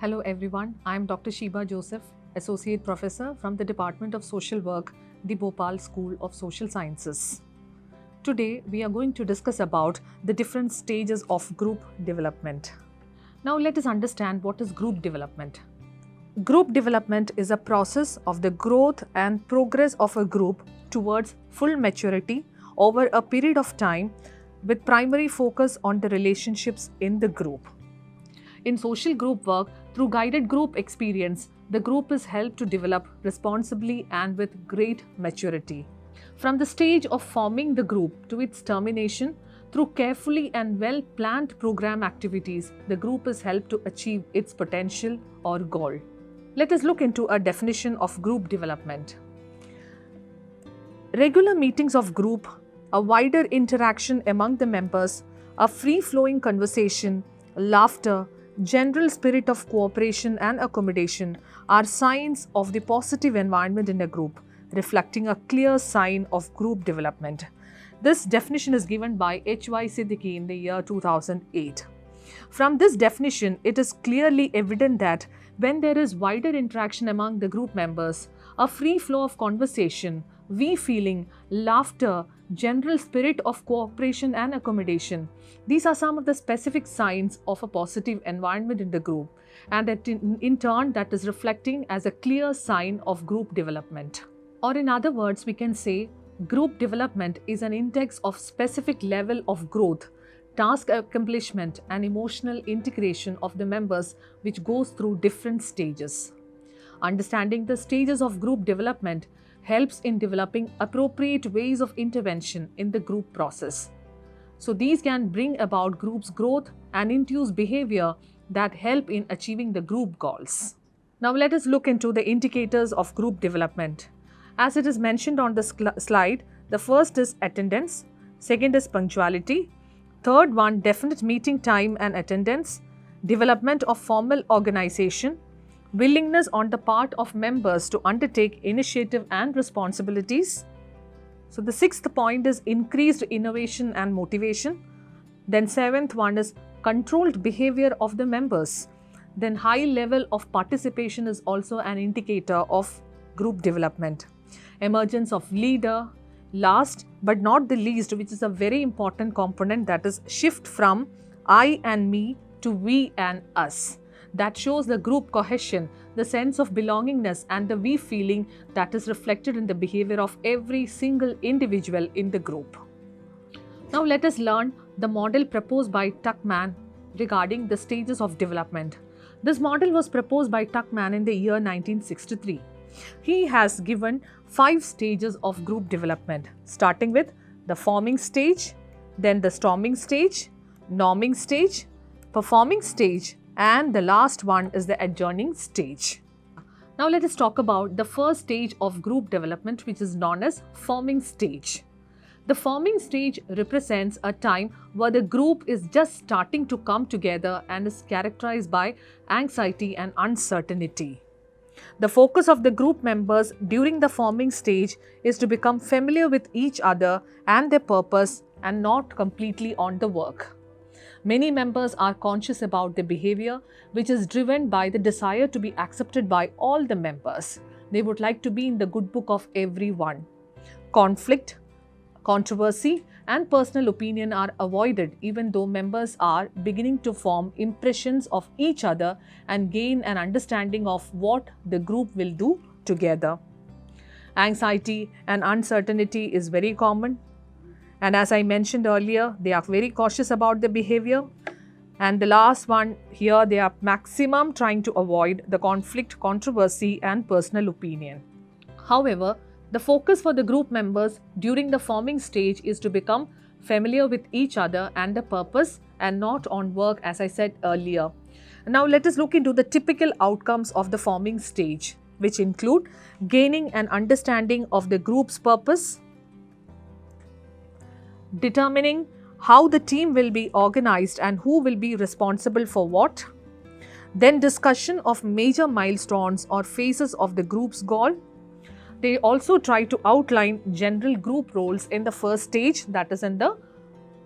Hello everyone, I am Dr. Sheba Joseph, Associate Professor from the Department of Social Work, the Bhopal School of Social Sciences. Today we are going to discuss about the different stages of group development. Now let us understand what is group development. Group development is a process of the growth and progress of a group towards full maturity over a period of time with primary focus on the relationships in the group. In social group work, through guided group experience, the group is helped to develop responsibly and with great maturity. From the stage of forming the group to its termination, through carefully and well-planned program activities, the group is helped to achieve its potential or goal. Let us look into a definition of group development. Regular meetings of group, a wider interaction among the members, a free-flowing conversation, laughter, general spirit of cooperation and accommodation are signs of the positive environment in a group, reflecting a clear sign of group development. This definition is given by H.Y. Siddiqui in the year 2008. From this definition, it is clearly evident that when there is wider interaction among the group members, a free flow of conversation, we-feeling, laughter, general spirit of cooperation and accommodation. These are some of the specific signs of a positive environment in the group, and that in turn that is reflecting as a clear sign of group development. Or in other words, we can say group development is an index of specific level of growth, task accomplishment and emotional integration of the members, which goes through different stages. Understanding the stages of group development helps in developing appropriate ways of intervention in the group process. So these can bring about group's growth and induce behavior that help in achieving the group goals. Now let us look into the indicators of group development. As it is mentioned on the slide, the first is attendance, second is punctuality, third one definite meeting time and attendance, development of formal organization, willingness on the part of members to undertake initiative and responsibilities. So the sixth point is increased innovation and motivation. Then seventh one is controlled behavior of the members. Then high level of participation is also an indicator of group development. Emergence of leader. Last but not the least, which is a very important component, that is shift from I and me to we and us. That shows the group cohesion, the sense of belongingness and the we feeling that is reflected in the behavior of every single individual in the group. Now let us learn the model proposed by Tuckman regarding the stages of development. This model was proposed by Tuckman in the year 1963. He has given 5 stages of group development, starting with the forming stage, then the storming stage, norming stage, performing stage, and the last one is the adjourning stage. Now let us talk about the first stage of group development, which is known as forming stage. The forming stage represents a time where the group is just starting to come together and is characterized by anxiety and uncertainty. The focus of the group members during the forming stage is to become familiar with each other and their purpose and not completely on the work. Many members are conscious about their behavior, which is driven by the desire to be accepted by all the members. They would like to be in the good book of everyone. Conflict, controversy, and personal opinion are avoided, even though members are beginning to form impressions of each other and gain an understanding of what the group will do together. Anxiety and uncertainty is very common. And as I mentioned earlier, they are very cautious about their behavior. And the last one here, they are maximum trying to avoid the conflict, controversy, and personal opinion. However, the focus for the group members during the forming stage is to become familiar with each other and the purpose and not on work, as I said earlier. Now let us look into the typical outcomes of the forming stage, which include gaining an understanding of the group's purpose, determining how the team will be organized and who will be responsible for what, then discussion of major milestones or phases of the group's goal. They also try to outline general group roles in the first stage, that is in the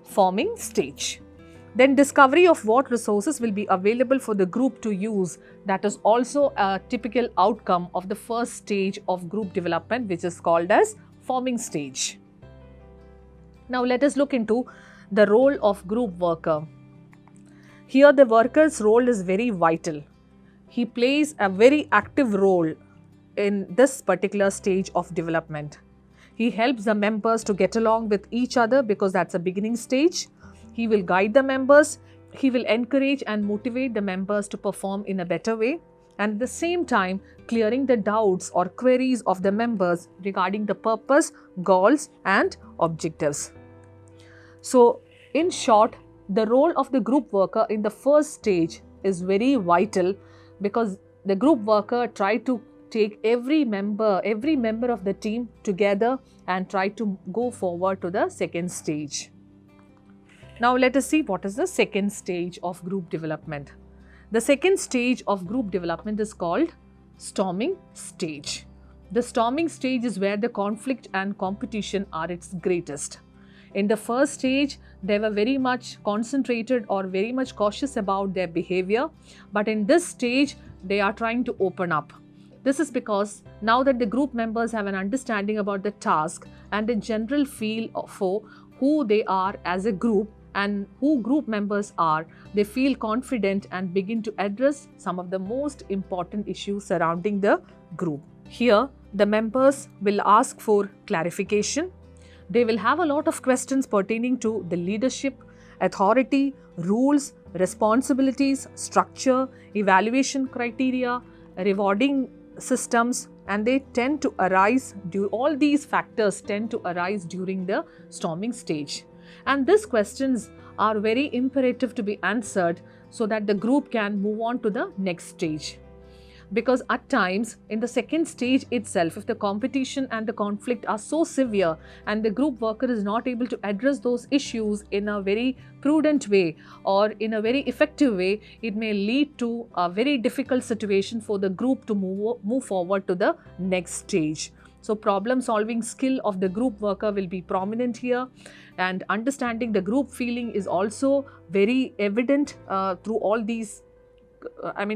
forming stage. Then discovery of what resources will be available for the group to use. That is also a typical outcome of the first stage of group development, which is called as forming stage. Now let us look into the role of group worker. Here the worker's role is very vital. He plays a very active role in this particular stage of development. He helps the members to get along with each other because that's a beginning stage. He will guide the members. He will encourage and motivate the members to perform in a better way, and at the same time clearing the doubts or queries of the members regarding the purpose, goals and objectives. So in short, the role of the group worker in the first stage is very vital, because the group worker try to take every member of the team together and try to go forward to the second stage. Now let us see what is the second stage of group development. The second stage of group development is called storming stage. The storming stage is where the conflict and competition are its greatest. In the first stage, they were very much concentrated or very much cautious about their behavior, but in this stage, they are trying to open up. This is because now that the group members have an understanding about the task and a general feel for who they are as a group and who group members are, they feel confident and begin to address some of the most important issues surrounding the group. Here, the members will ask for clarification. They will have a lot of questions pertaining to the leadership, authority, rules, responsibilities, structure, evaluation criteria, rewarding systems, and they tend to arise, all these factors tend to arise during the storming stage. And these questions are very imperative to be answered so that the group can move on to the next stage. Because at times in the second stage itself, if the competition and the conflict are so severe and the group worker is not able to address those issues in a very prudent way or in a very effective way, it may lead to a very difficult situation for the group to move forward to the next stage. So problem solving skill of the group worker will be prominent here, and understanding the group feeling is also very evident through all these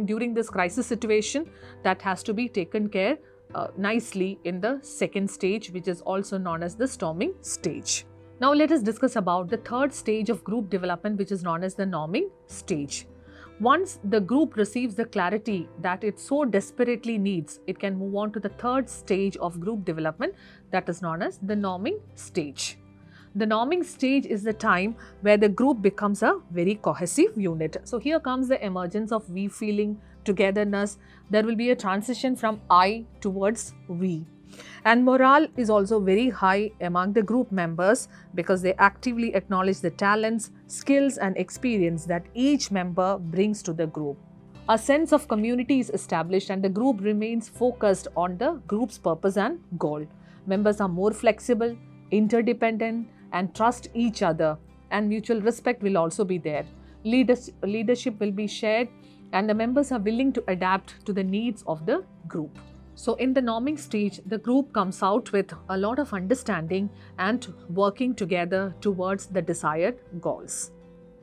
during this crisis situation, that has to be taken care nicely in the second stage, which is also known as the storming stage. Now let us discuss about the third stage of group development, which is known as the norming stage. Once the group receives the clarity that it so desperately needs, it can move on to the third stage of group development, that is known as the norming stage. The norming stage is the time where the group becomes a very cohesive unit. So here comes the emergence of we feeling, togetherness. There will be a transition from I towards we. And morale is also very high among the group members because they actively acknowledge the talents, skills and experience that each member brings to the group. A sense of community is established and the group remains focused on the group's purpose and goal. Members are more flexible, interdependent and trust each other, and mutual respect will also be there. Leadership will be shared and the members are willing to adapt to the needs of the group. So in the norming stage, the group comes out with a lot of understanding and working together towards the desired goals.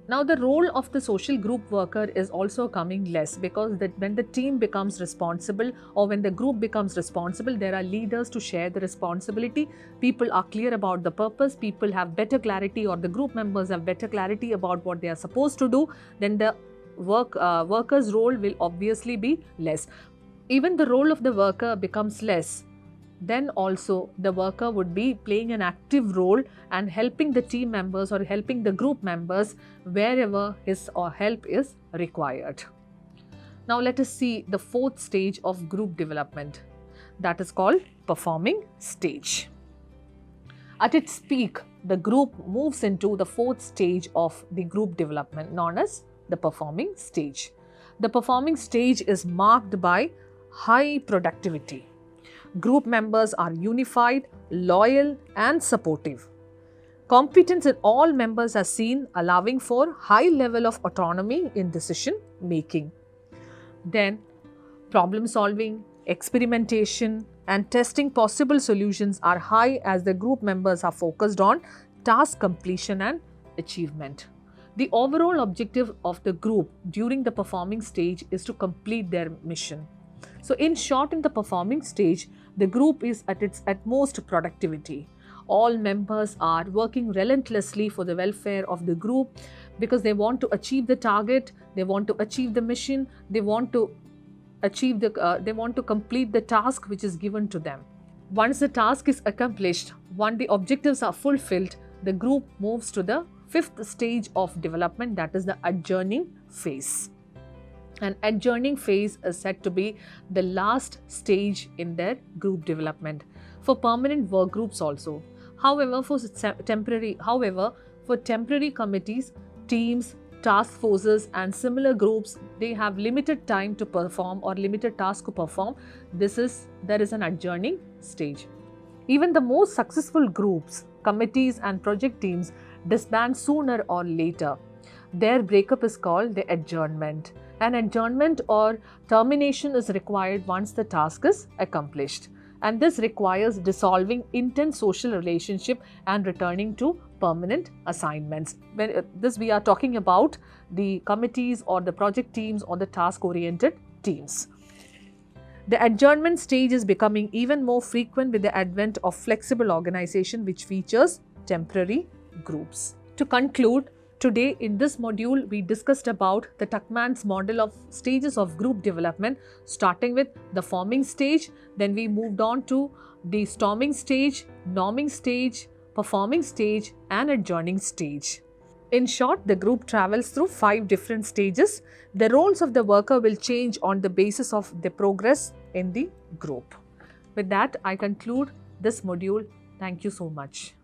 Now the role of the social group worker is also coming less, because when the team becomes responsible or when the group becomes responsible, there are leaders to share the responsibility. People are clear about the purpose, people have better clarity, or the group members have better clarity about what they are supposed to do, then the worker's role will obviously be less. Even the role of the worker becomes less, then also the worker would be playing an active role and helping the team members or helping the group members wherever his or help is required. Now let us see the fourth stage of group development, that is called performing stage. At its peak, the group moves into the fourth stage of the group development, known as the performing stage. The performing stage is marked by high productivity. Group members are unified, loyal and supportive. Competence in all members are seen, allowing for high level of autonomy in decision making. Then, problem solving, experimentation and testing possible solutions are high as the group members are focused on task completion and achievement. The overall objective of the group during the performing stage is to complete their mission. So in short, in the performing stage, the group is at its utmost productivity. All members are working relentlessly for the welfare of the group because they want to achieve the target, they want to achieve the mission, they want to complete the task which is given to them. Once the task is accomplished, once the objectives are fulfilled, the group moves to the fifth stage of development, that is the adjourning phase. An adjourning phase is said to be the last stage in their group development for permanent work groups also. However, for temporary committees, teams, task forces and similar groups, they have limited time to perform or limited task to perform. There is an adjourning stage. Even the most successful groups, committees and project teams disband sooner or later. Their breakup is called the adjournment. An adjournment or termination is required once the task is accomplished. And this requires dissolving intense social relationship and returning to permanent assignments. When we are talking about the committees or the project teams or the task-oriented teams. The adjournment stage is becoming even more frequent with the advent of flexible organization, which features temporary groups. To conclude, today in this module, we discussed about the Tuckman's model of stages of group development, starting with the forming stage, then we moved on to the storming stage, norming stage, performing stage and adjourning stage. In short, the group travels through 5 different stages. The roles of the worker will change on the basis of the progress in the group. With that, I conclude this module. Thank you so much.